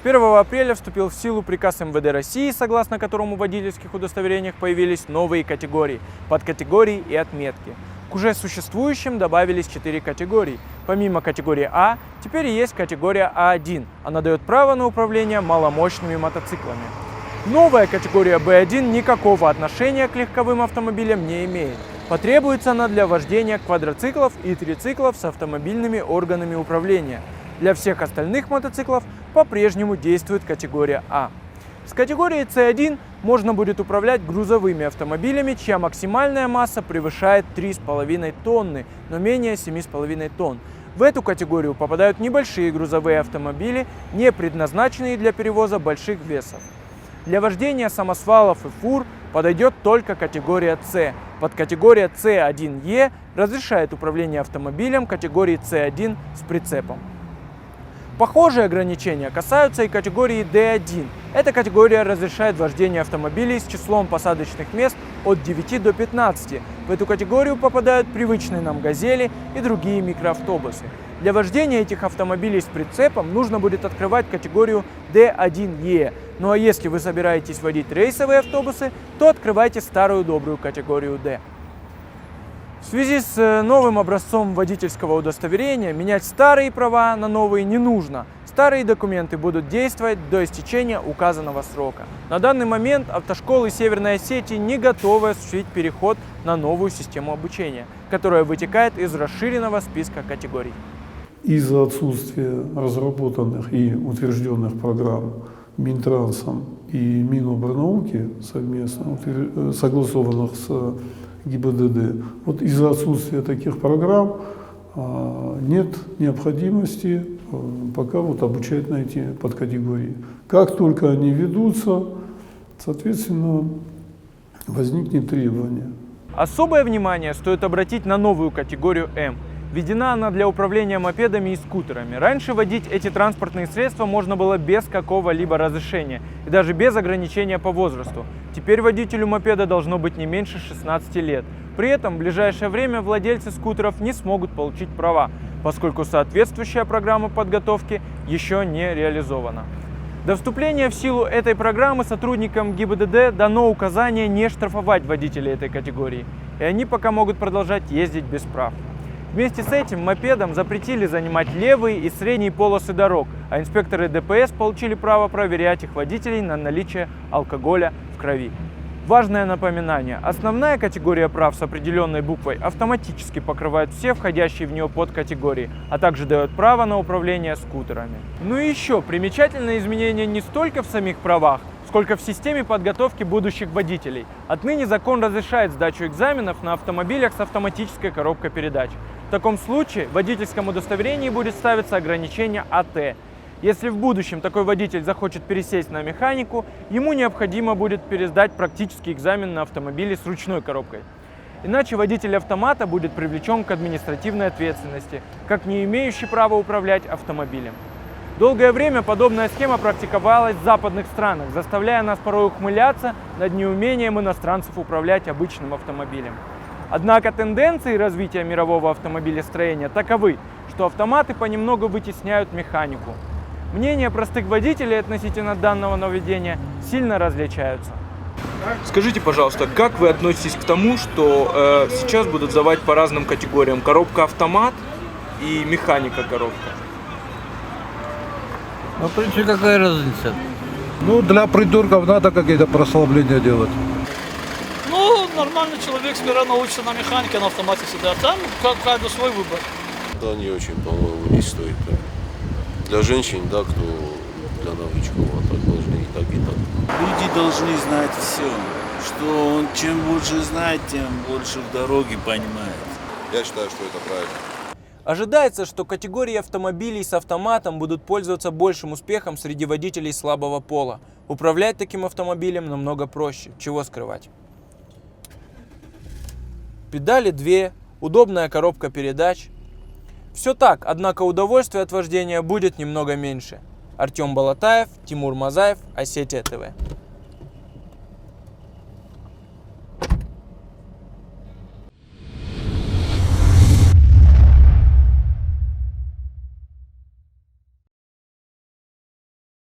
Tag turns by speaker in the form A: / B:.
A: 1 апреля вступил в силу приказ МВД России, согласно которому в водительских удостоверениях появились новые категории, подкатегории и отметки. К уже существующим добавились 4 категории. Помимо категории А, теперь есть категория А1. Она дает право на управление маломощными мотоциклами. Новая категория Б1 никакого отношения к легковым автомобилям не имеет. Потребуется она для вождения квадроциклов и трициклов с автомобильными органами управления. Для всех остальных мотоциклов по-прежнему действует категория А. С категорией С1 можно будет управлять грузовыми автомобилями, чья максимальная масса превышает 3,5 тонны, но менее 7,5 тонн. В эту категорию попадают небольшие грузовые автомобили, не предназначенные для перевоза больших весов. Для вождения самосвалов и фур подойдет только категория С. Подкатегория С1Е разрешает управление автомобилем категории С1 с прицепом. Похожие ограничения касаются и категории D1. Эта категория разрешает вождение автомобилей с числом посадочных мест от 9 до 15. В эту категорию попадают привычные нам «Газели» и другие микроавтобусы. Для вождения этих автомобилей с прицепом нужно будет открывать категорию D1E. Ну а если вы собираетесь водить рейсовые автобусы, то открывайте старую добрую категорию D. В связи с новым образцом водительского удостоверения менять старые права на новые не нужно. Старые документы будут действовать до истечения указанного срока. На данный момент автошколы Северной Осетии не готовы осуществить переход на новую систему обучения, которая вытекает из расширенного списка категорий.
B: Из-за отсутствия разработанных и утвержденных программ Минтрансом и Минобрнауки совместно, согласованных с ГИБДД, вот из-за отсутствия таких программ нет необходимости пока вот обучать на эти подкатегории. Как только они ведутся, соответственно, возникнет требование.
A: Особое внимание стоит обратить на новую категорию М. Введена она для управления мопедами и скутерами. Раньше водить эти транспортные средства можно было без какого-либо разрешения и даже без ограничения по возрасту. Теперь водителю мопеда должно быть не меньше 16 лет. При этом в ближайшее время владельцы скутеров не смогут получить права, поскольку соответствующая программа подготовки еще не реализована. До вступления в силу этой программы сотрудникам ГИБДД дано указание не штрафовать водителей этой категории, и они пока могут продолжать ездить без прав. Вместе с этим мопедам запретили занимать левые и средние полосы дорог, а инспекторы ДПС получили право проверять их водителей на наличие алкоголя в крови. Важное напоминание: основная категория прав с определенной буквой автоматически покрывает все входящие в нее подкатегории, а также дает право на управление скутерами. Ну и еще примечательное изменение не столько в самих правах, сколько в системе подготовки будущих водителей. Отныне закон разрешает сдачу экзаменов на автомобилях с автоматической коробкой передач. В таком случае в водительском удостоверении будет ставиться ограничение АТ. Если в будущем такой водитель захочет пересесть на механику, ему необходимо будет пересдать практический экзамен на автомобиле с ручной коробкой. Иначе водитель автомата будет привлечен к административной ответственности, как не имеющий права управлять автомобилем. Долгое время подобная схема практиковалась в западных странах, заставляя нас порой ухмыляться над неумением иностранцев управлять обычным автомобилем. Однако тенденции развития мирового автомобилестроения таковы, что автоматы понемногу вытесняют механику. Мнения простых водителей относительно данного нововведения сильно различаются. Скажите, пожалуйста, как вы относитесь к тому, что сейчас будут сдавать по разным категориям: коробка-автомат и механика-коробка?
C: Ну, в принципе, какая разница?
D: Ну, для придурков надо какие-то прослабления делать.
E: Ну, нормальный человек сперва научится на механике, на автомате всегда. Там каждый свой выбор.
F: Да, не очень, по-моему, не стоит. Для женщин, да, кто для новичков, а так должны и так, и так.
G: Люди должны знать все, что он чем больше знает, тем больше в дороге понимает.
F: Я считаю, что это правильно.
A: Ожидается, что категории автомобилей с автоматом будут пользоваться большим успехом среди водителей слабого пола. Управлять таким автомобилем намного проще, чего скрывать. Педали 2, удобная коробка передач. Все так, однако удовольствия от вождения будет немного меньше. Артем Балатаев, Тимур Мазаев, Осетия ТВ.